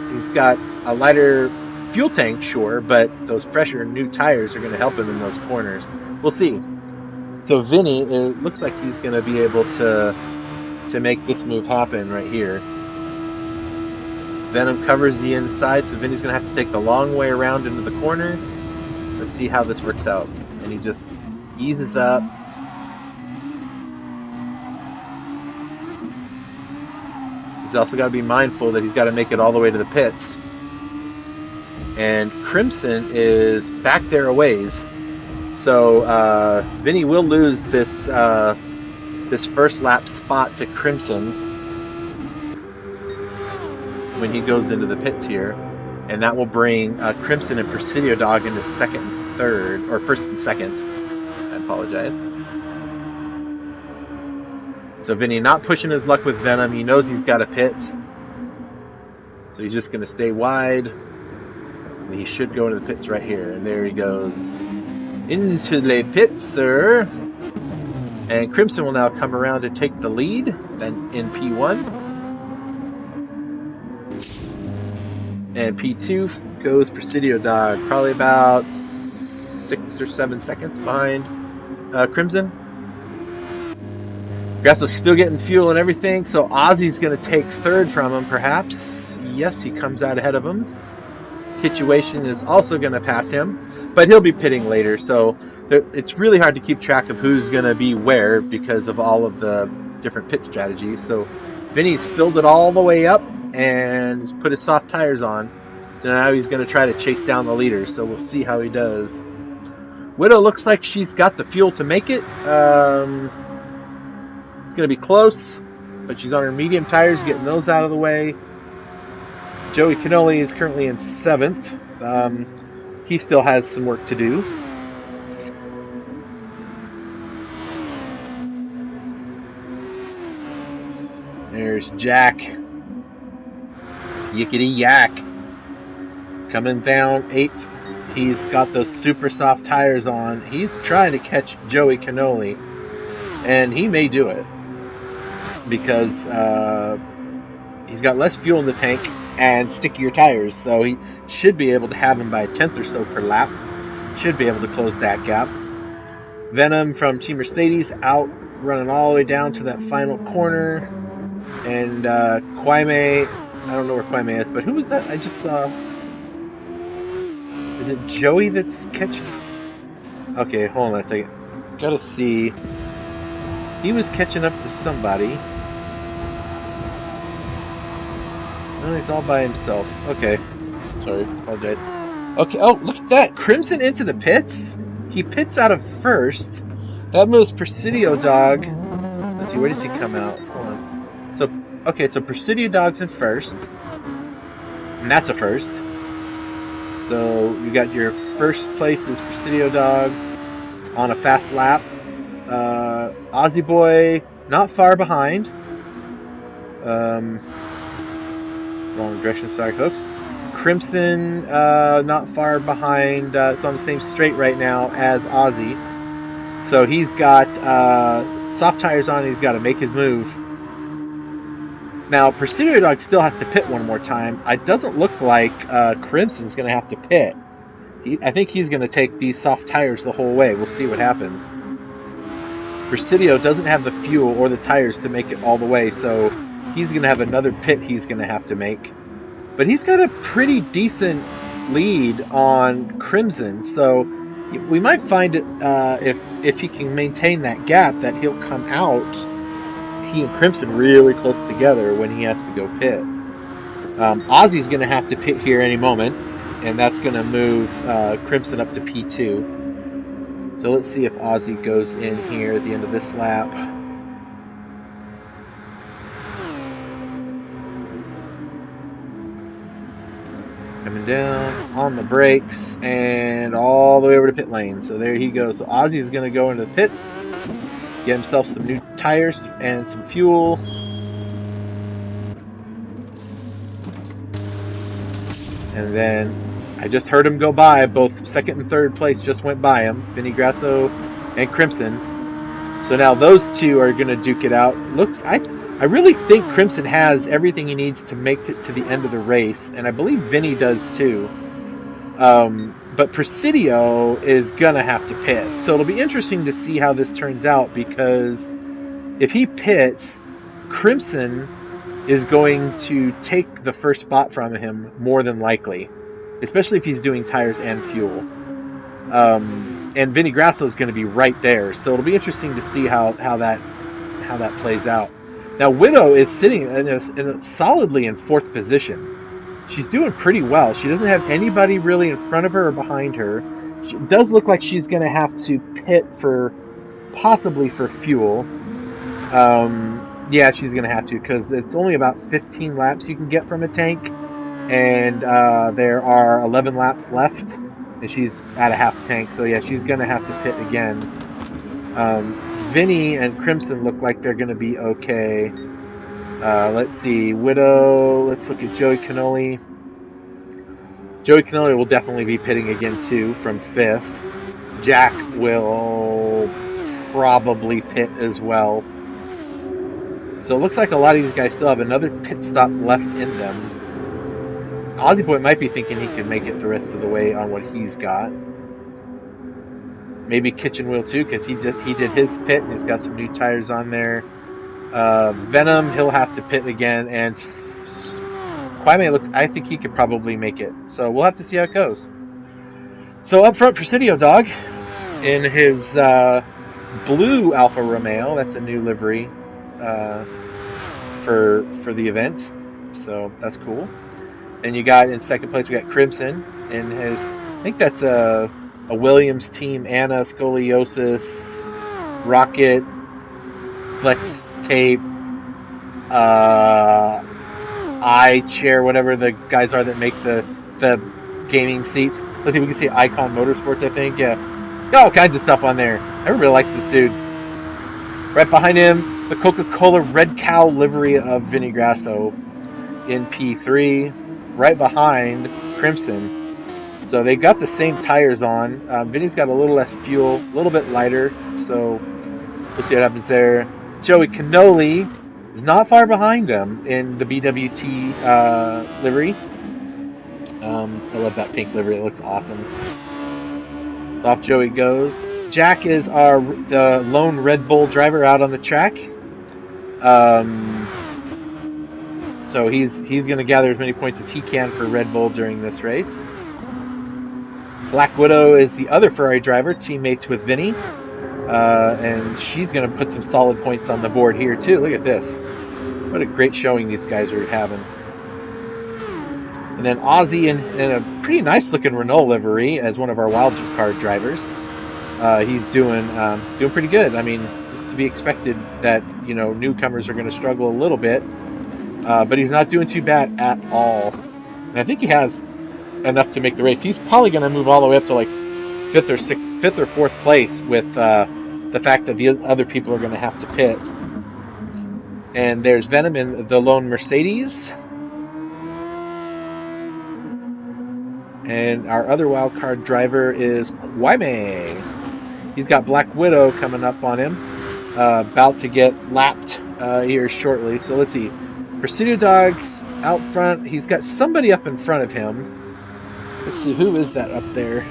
a lighter fuel tank, sure, but those fresher new tires are going to help him in those corners. We'll see. So Vinny, it looks like he's going to be able to make this move happen right here. Venom covers the inside, so Vinny's going to have to take the long way around into the corner. Let's see how this works out. And he just eases up. He's also got to be mindful that he's got to make it all the way to the pits. And Crimson is back there a ways. So Vinny will lose this this first lap spot to Crimson when he goes into the pits here. And that will bring Crimson and Presidio Dog into second and third, or first and second. I apologize. So Vinny not pushing his luck with Venom. He knows he's got a pit. So he's just going to stay wide. And he should go into the pits right here. And there he goes. Into the pits, sir. And Crimson will now come around to take the lead then in P1. And P2 goes Presidio Dog. Probably about 6 or 7 seconds behind Crimson. Grasso's still getting fuel and everything, so Ozzy's going to take third from him, perhaps. Yes, he comes out ahead of him. Situation is also going to pass him, but he'll be pitting later, so it's really hard to keep track of who's going to be where because of all of the different pit strategies. So Vinny's filled it all the way up and put his soft tires on. So now he's going to try to chase down the leaders, so we'll see how he does. Widow looks like she's got the fuel to make it. It's going to be close, but she's on her medium tires, getting those out of the way. Joey Cannoli is currently in 7th. He still has some work to do. There's Jack. Yickety yak. Coming down 8th. He's got those super soft tires on. He's trying to catch Joey Cannoli. And he may do it. Because he's got less fuel in the tank and stickier tires. So he should be able to have him by a 10th or so per lap. Should be able to close that gap. Venom from Team Mercedes out running all the way down to that final corner. And Quaime, I don't know where Quaime is, but who was that I just saw? Is it Joey that's catching? Okay, hold on a second. Gotta see. He was catching up to somebody. No, he's all by himself. Okay. Sorry, apologize. Okay, oh, look at that. Crimson into the pits. He pits out of first. That moves Presidio Dog. Let's see, where does he come out? Hold on. So, okay, so Presidio Dog's in first. And that's a first. So, you got your first place is Presidio Dog on a fast lap. Ozzy Boy, not far behind. Wrong direction, sorry folks. Crimson, not far behind. It's on the same straight right now as Ozzy. So he's got soft tires on. He's got to make his move. Now, Presidio Dog still has to pit one more time. It doesn't look like Crimson's going to have to pit. I think he's going to take these soft tires the whole way. We'll see what happens. Presidio doesn't have the fuel or the tires to make it all the way, so he's going to have another pit he's going to have to make. But he's got a pretty decent lead on Crimson, so we might find it if he can maintain that gap that he'll come out, he and Crimson really close together when he has to go pit. Ozzy's going to have to pit here any moment, and that's going to move Crimson up to P2. So let's see if Ozzy goes in here at the end of this lap. Coming down on the brakes and all the way over to pit lane. So there he goes. So Ozzy's going to go into the pits, get himself some new tires and some fuel. And then I just heard him go by. Both second and third place just went by him. Vinny Grasso and Crimson. So now those two are going to duke it out. I really think Crimson has everything he needs to make it to the end of the race. And I believe Vinny does too. But Presidio is going to have to pit. So it'll be interesting to see how this turns out. Because if he pits, Crimson is going to take the first spot from him more than likely. Especially if he's doing tires and fuel. And Vinny Grasso is going to be right there. So it'll be interesting to see how that plays out. Now Widow is sitting solidly in 4th position. She's doing pretty well. She doesn't have anybody really in front of her or behind her. It does look like she's going to have to pit for possibly for fuel. Yeah, she's going to have to because it's only about 15 laps you can get from a tank, and there are 11 laps left, and she's at a half tank. So yeah, she's going to have to pit again. Vinny and Crimson look like they're going to be okay. Let's see, Widow. Let's look at Joey Cannoli. Joey Cannoli will definitely be pitting again too from 5th. Jack will probably pit as well. So it looks like a lot of these guys still have another pit stop left in them. Aussie Boy might be thinking he can make it the rest of the way on what he's got. Maybe Kitchen will too, because he did his pit and he's got some new tires on there. Venom, he'll have to pit again, and Kwame looks. I think he could probably make it. So we'll have to see how it goes. So up front, Presidio Dog in his blue Alfa Romeo. That's a new livery for the event. So that's cool. And you got in second place, we got Crimson in his. I think that's a Williams team. Anna Scoliosis, Rocket, Flex Tape, iChair, whatever the guys are that make the gaming seats. Let's see, we can see Icon Motorsports, I think. Yeah, got all kinds of stuff on there. Everybody likes this dude. Right behind him, the Coca-Cola Red Cow livery of Vinny Grasso in P3. Right behind Crimson. So they got the same tires on. Vinny's got a little less fuel, a little bit lighter. So we'll see what happens there. Joey Cannoli is not far behind him in the BWT livery. I love that pink livery. It looks awesome. Off Joey goes. Jack is the lone Red Bull driver out on the track. So he's going to gather as many points as he can for Red Bull during this race. Black Widow is the other Ferrari driver, teammates with Vinny. And she's going to put some solid points on the board here too. Look at this. What a great showing these guys are having. And then Ozzy in a pretty nice looking Renault livery as one of our wild card drivers. He's doing pretty good. I mean, it's to be expected that, you know, newcomers are going to struggle a little bit. But he's not doing too bad at all. And I think he has enough to make the race. He's probably going to move all the way up to like 5th or 4th place with the fact that the other people are going to have to pit. And there's Venom in the lone Mercedes. And our other wildcard driver is Kwame. He's got Black Widow coming up on him. About to get lapped here shortly. So let's see. Presidio Dog's out front. He's got somebody up in front of him. Let's see, who is that up there?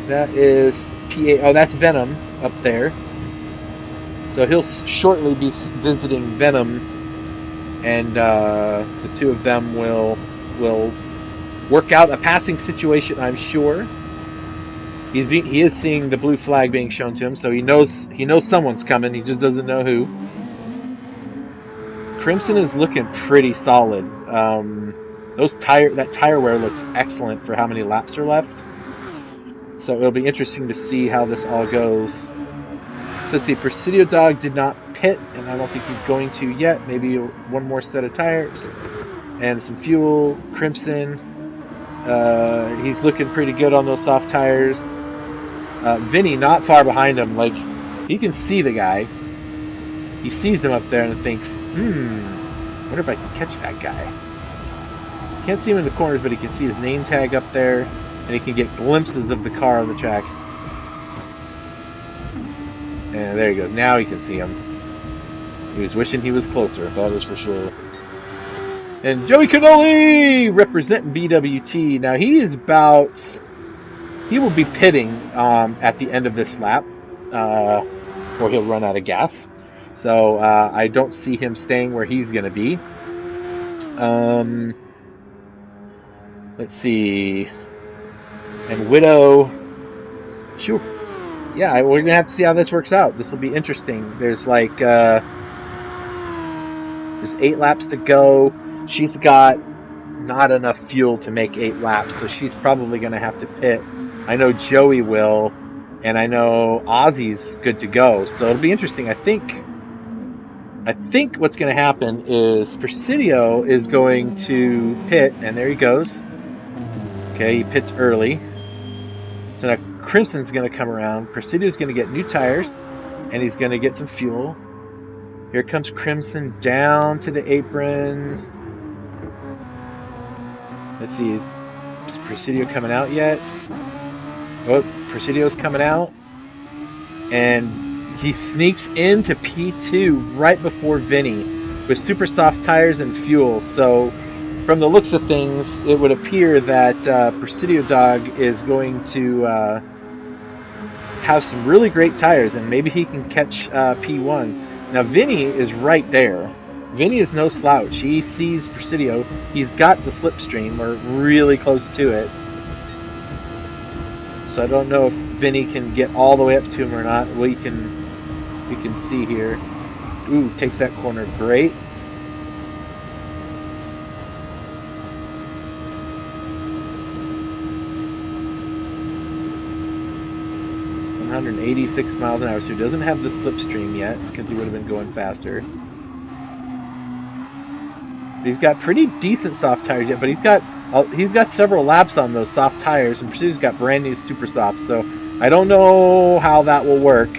That is PA. Oh, that's Venom up there. So he'll shortly be visiting Venom, and the two of them will work out a passing situation, I'm sure. He is seeing the blue flag being shown to him, so he knows someone's coming. He just doesn't know who. Crimson is looking pretty solid. That tire wear looks excellent for how many laps are left. So it'll be interesting to see how this all goes. So let's see, Presidio Dog did not pit, and I don't think he's going to yet. Maybe one more set of tires and some fuel. Crimson, he's looking pretty good on those soft tires. Vinny not far behind him. Like, he can see the guy. He sees him up there and thinks, wonder if I can catch that guy. Can't see him in the corners, but he can see his name tag up there, and he can get glimpses of the car on the track. And there he goes. Now he can see him. He was wishing he was closer, that is for sure. And Joey Cannoli representing BWT. Now he will be pitting at the end of this lap, or he'll run out of gas. So I don't see him staying where he's going to be. Let's see. And Widow, yeah, we're gonna have to see how this works out. This will be interesting. There's like there's 8 laps to go. She's got not enough fuel to make 8 laps, so she's probably gonna have to pit. I know Joey will, and I know Ozzy's good to go. So it'll be interesting. I think what's going to happen is Presidio is going to pit, and there he goes. Okay, he pits early. So now Crimson's going to come around. Presidio's going to get new tires, and he's going to get some fuel. Here comes Crimson down to the apron. Let's see, is Presidio coming out yet? Oh, Presidio's coming out. And he sneaks into P2 right before Vinny with super soft tires and fuel. So from the looks of things, it would appear that Presidio Dog is going to have some really great tires, and maybe he can catch P1. Now, Vinny is right there. Vinny is no slouch. He sees Presidio. He's got the slipstream. We're really close to it. So I don't know if Vinny can get all the way up to him or not. We can see here. Ooh, takes that corner. Great. ...186 miles an hour, so he doesn't have the slipstream yet, because he would have been going faster. He's got pretty decent soft tires yet, but he's got several laps on those soft tires, and Presidio's got brand new super softs, so I don't know how that will work.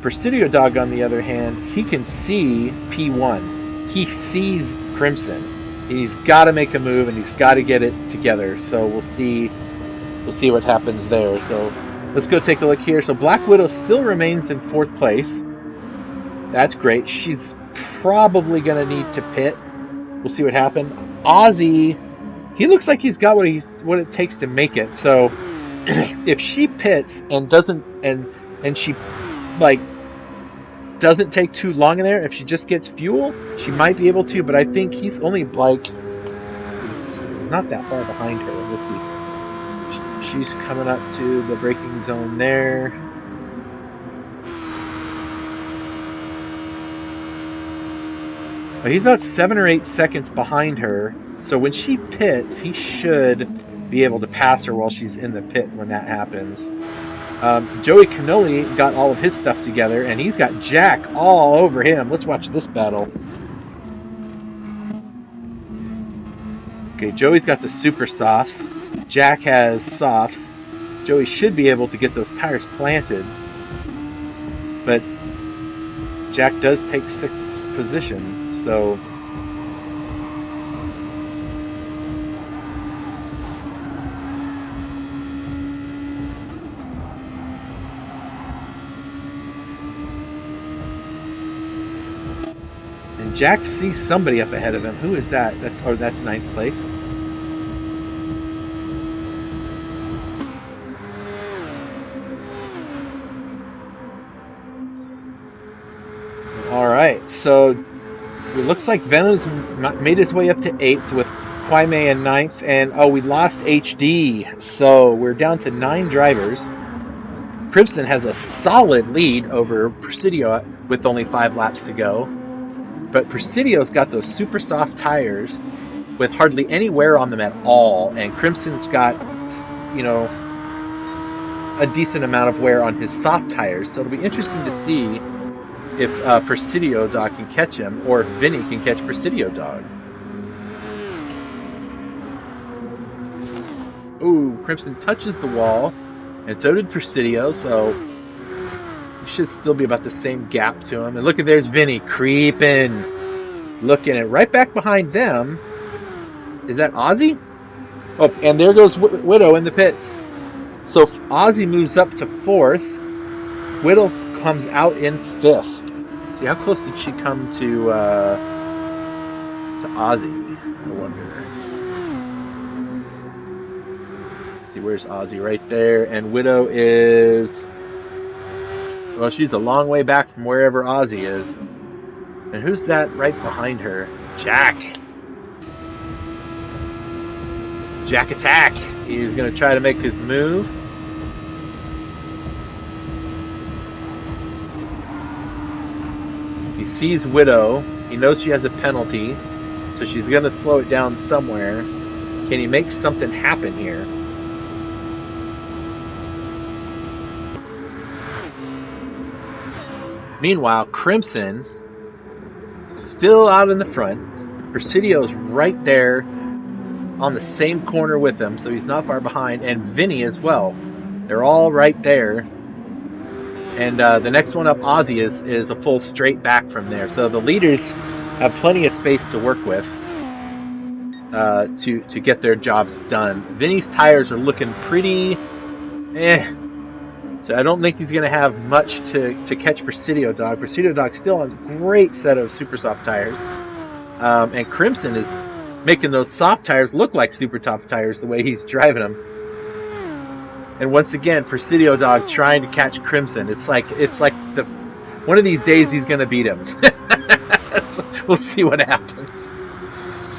Presidio Dog, on the other hand, he can see P1. He sees Crimson. He's got to make a move, and he's got to get it together. So we'll see what happens there. So let's go take a look here. So Black Widow still remains in 4th place. That's great. She's probably going to need to pit. We'll see what happens. Ozzy, he looks like he's got what it takes to make it. So if she pits and doesn't and she doesn't take too long in there, if she just gets fuel, she might be able to, but I think he's only he's not that far behind her. Let's see. She's coming up to the braking zone there. But he's about 7 or 8 seconds behind her, so when she pits, he should be able to pass her while she's in the pit when that happens. Joey Cannoli got all of his stuff together, and he's got Jack all over him. Let's watch this battle. Okay, Joey's got the super softs. Jack has softs. Joey should be able to get those tires planted, but Jack does take 6th position, so... Jack sees somebody up ahead of him. Who is that? That's 9th place. All right, so it looks like Venom's made his way up to 8th with Kwame in 9th, and we lost HD, so we're down to 9 drivers. Crimson has a solid lead over Presidio with only 5 laps to go. But Presidio's got those super soft tires with hardly any wear on them at all, and Crimson's got, a decent amount of wear on his soft tires. So it'll be interesting to see if Presidio Dog can catch him, or if Vinny can catch Presidio Dog. Ooh, Crimson touches the wall, and so did Presidio, so should still be about the same gap to him. And look at, there's Vinny creeping, looking at right back behind them. Is that Ozzy? Oh, and there goes Widow in the pits. So Ozzy moves up to 4th. Widow comes out in 5th. See, how close did she come to Ozzy? I wonder. See, where's Ozzy? Right there. And Widow is... well, she's a long way back from wherever Ozzy is. And who's that right behind her? Jack. Jack Attack. He's going to try to make his move. sees Widow. He knows she has a penalty, so she's going to slow it down somewhere. Can he make something happen here? Meanwhile, Crimson still out in the front. Presidio's right there on the same corner with him, so he's not far behind, and Vinny as well. They're all right there. And the next one up, Ozzy, is a full straight back from there. So the leaders have plenty of space to work with to get their jobs done. Vinny's tires are looking pretty so I don't think he's going to have much to catch Presidio Dog. Presidio Dog still on a great set of super soft tires. And Crimson is making those soft tires look like super soft tires the way he's driving them. And once again, Presidio Dog trying to catch Crimson. It's like one of these days he's going to beat him. We'll see what happens.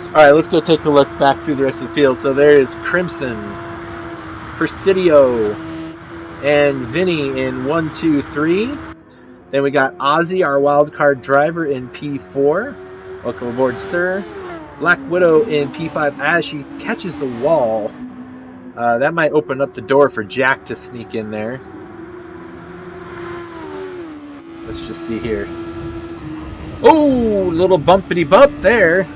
All right, let's go take a look back through the rest of the field. So there is Crimson, Presidio, and Vinny in 1, 2, 3. Then we got Ozzy, our wild card driver, in P4. Welcome aboard, sir. Black Widow in P5 as she catches the wall. That might open up the door for Jack to sneak in there. Let's just see here. Oh, little bumpity bump there.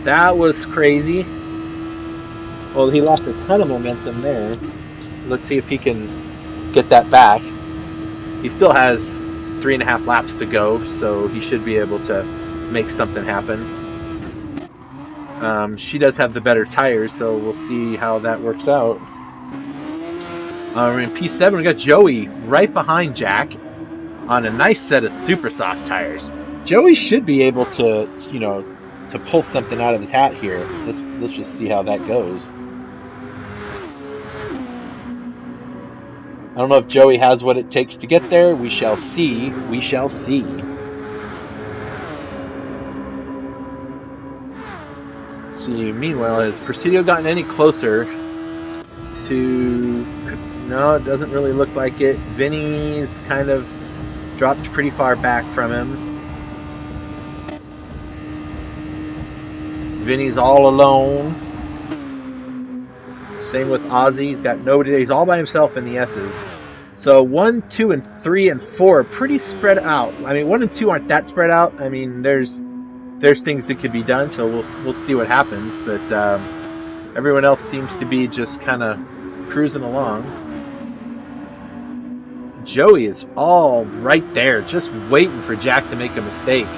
That was crazy. Well, he lost a ton of momentum there. Let's see if he can get that back. He still has 3.5 laps to go, so he should be able to make something happen. She does have the better tires, so we'll see how that works out. In P7, we got Joey right behind Jack on a nice set of super soft tires. Joey should be able to, to pull something out of his hat here. Let's just see how that goes. I don't know if Joey has what it takes to get there. We shall see. We shall see. See, meanwhile, has Presidio gotten any closer to... No, it doesn't really look like it. Vinny's kind of dropped pretty far back from him. Vinny's all alone. Same with Ozzy. He's got nobody. He's all by himself in the S's. So 1, 2, and 3, and 4 are pretty spread out. I mean, 1 and 2 aren't that spread out. I mean, there's things that could be done, so we'll see what happens. But everyone else seems to be just kind of cruising along. Joey is all right there, just waiting for Jack to make a mistake.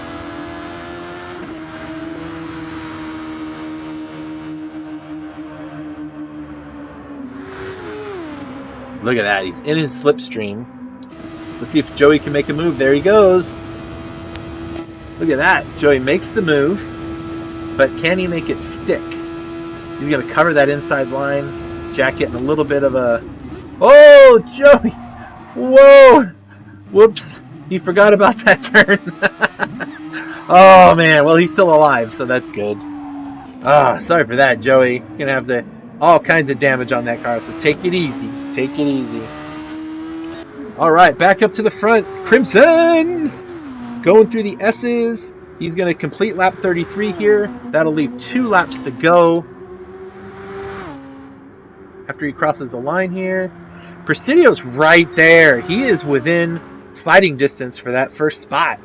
Look at that. He's in his slipstream. Let's see if Joey can make a move. There he goes. Look at that. Joey makes the move, but can he make it stick? He's going to cover that inside line. Jack getting a little bit of a... Oh, Joey! Whoa! Whoops. He forgot about that turn. Oh, man. Well, he's still alive, so that's good. Sorry for that, Joey. You're going to have all kinds of damage on that car, so take it easy. Take it easy. All right, back up to the front. Crimson going through the S's. He's going to complete lap 33 here. That'll leave 2 laps to go after he crosses the line here. Presidio's right there. He is within fighting distance for that first spot.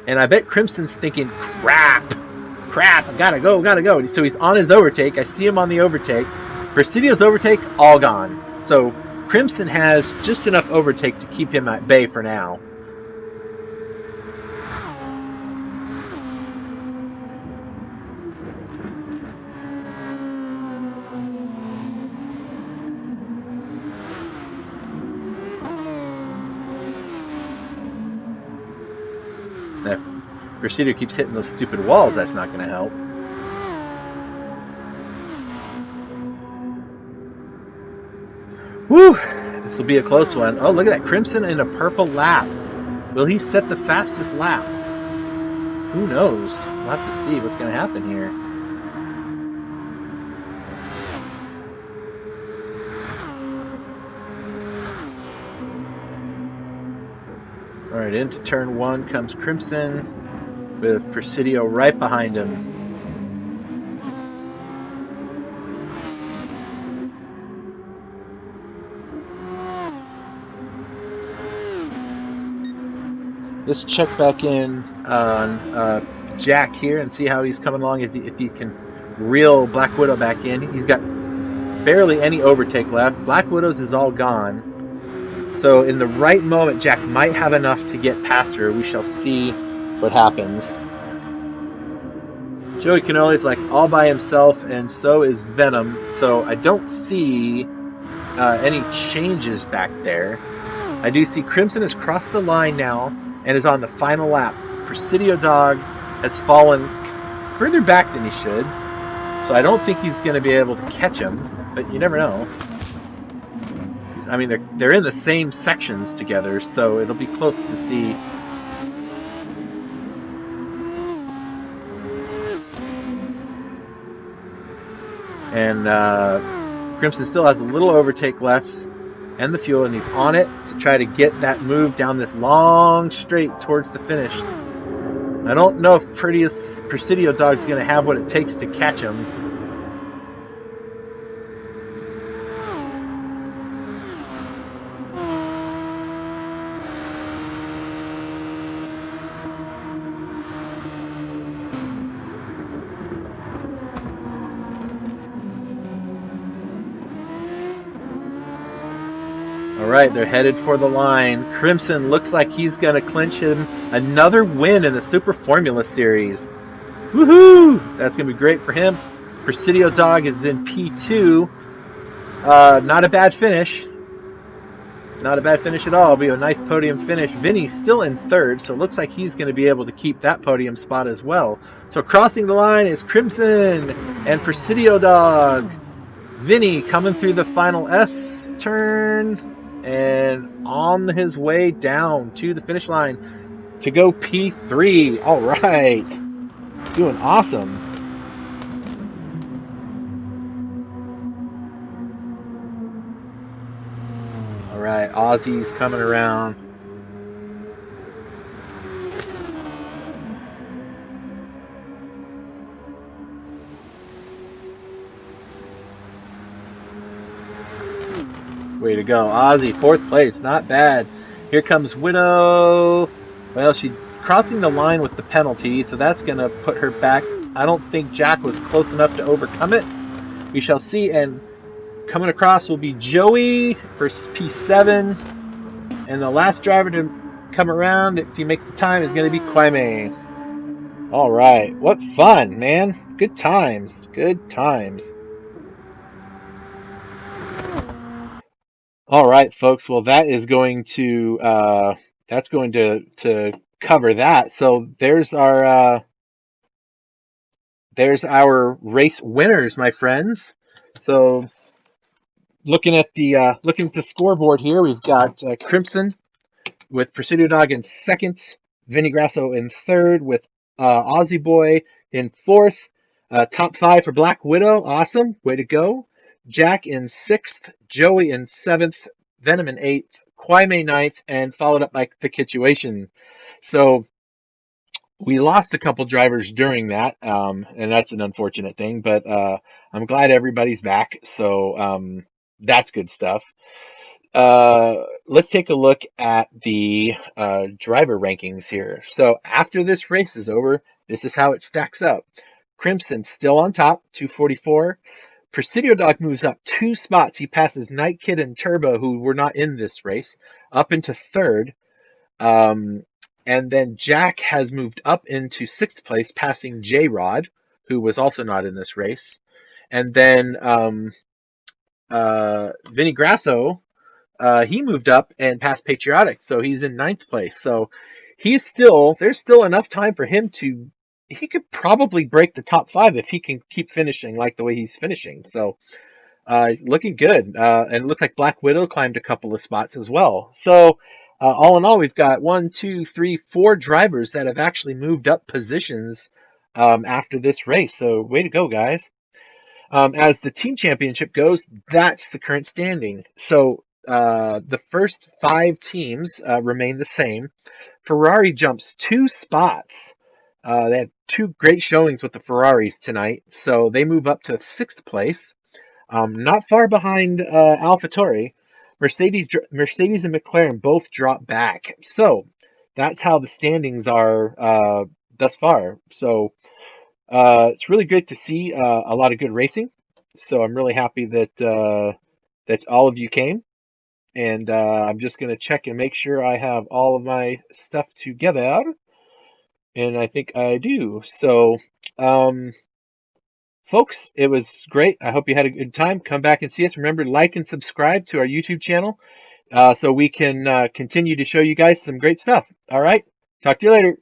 And I bet Crimson's thinking, crap, gotta go. So he's on his overtake. I see him on the overtake. Presidio's overtake, all gone. So Crimson has just enough overtake to keep him at bay for now. If Presidio keeps hitting those stupid walls, that's not going to help. Whew, this will be a close one. Oh, look at that. Crimson in a purple lap. Will he set the fastest lap? Who knows? We'll have to see what's going to happen here. right, into turn 1 comes Crimson with Presidio right behind him. Let's check back in on Jack here and see how he's coming along. If he can reel Black Widow back in. He's got barely any overtake left. Black Widow's is all gone. So in the right moment, Jack might have enough to get past her. We shall see what happens. Joey Canoli's like all by himself, and so is Venom. So I don't see any changes back there. I do see Crimson has crossed the line now and is on the final lap. Presidio Dog has fallen further back than he should, so I don't think he's going to be able to catch him, but you never know. I mean, they're in the same sections together, so it'll be close to see. And Crimson still has a little overtake left and the fuel, and he's on it to try to get that move down this long straight towards the finish. I don't know if Presidio Dog's going to have what it takes to catch him. All right, they're headed for the line. Crimson looks like he's going to clinch him another win in the Super Formula Series. Woohoo! That's going to be great for him. Presidio Dog is in P2. Not a bad finish. Not a bad finish at all. It'll be a nice podium finish. Vinny's still in third, so it looks like he's going to be able to keep that podium spot as well. So crossing the line is Crimson and Presidio Dog. Vinny coming through the final S turn and on his way down to the finish line to go P3. All right. Doing awesome. All right, Ozzy's coming around. Way to go, Ozzy, 4th place, not bad. Here comes Widow. Well, she's crossing the line with the penalty, so that's going to put her back. I don't think Jack was close enough to overcome it. We shall see, and coming across will be Joey for P7, and the last driver to come around, if he makes the time, is going to be Kwame. All right, what fun, man. Good times, good times. All right, folks. Well, that is going to cover that. So there's our race winners, my friends. So looking at the scoreboard here, we've got Crimson with Presidio Dog in second, Vinny Grasso in third, with Aussie Boy in fourth. Top 5 for Black Widow. Awesome. Way to go. Jack in 6th, Joey in 7th, Venom in 8th, Kwame 9th, and followed up by the Kituation. So we lost a couple drivers during that, and that's an unfortunate thing, but I'm glad everybody's back. So that's good stuff. Let's take a look at the driver rankings here. So after this race is over, this is how it stacks up. Crimson still on top, 244. Presidio Dog moves up 2 spots. He passes Night Kid and Turbo, who were not in this race, up into third. And then Jack has moved up into 6th place, passing J-Rod, who was also not in this race. And then Vinny Grasso, he moved up and passed Patriotic, so he's in 9th place. So there's still enough time for him he could probably break the top 5 if he can keep finishing like the way he's finishing. So looking good. And it looks like Black Widow climbed a couple of spots as well. So all in all, we've got 1, 2, 3, 4 drivers that have actually moved up positions after this race. So way to go, guys. As the team championship goes, that's the current standing. So the first 5 teams remain the same. Ferrari jumps 2 spots. They had 2 great showings with the Ferraris tonight, so they move up to 6th place. Not far behind AlphaTauri. Mercedes and McLaren both drop back. So that's how the standings are thus far. So it's really good to see a lot of good racing. So I'm really happy that all of you came. And I'm just going to check and make sure I have all of my stuff together. And I think I do. So, folks, it was great. I hope you had a good time. Come back and see us. Remember, like and subscribe to our YouTube channel so we can continue to show you guys some great stuff. All right. Talk to you later.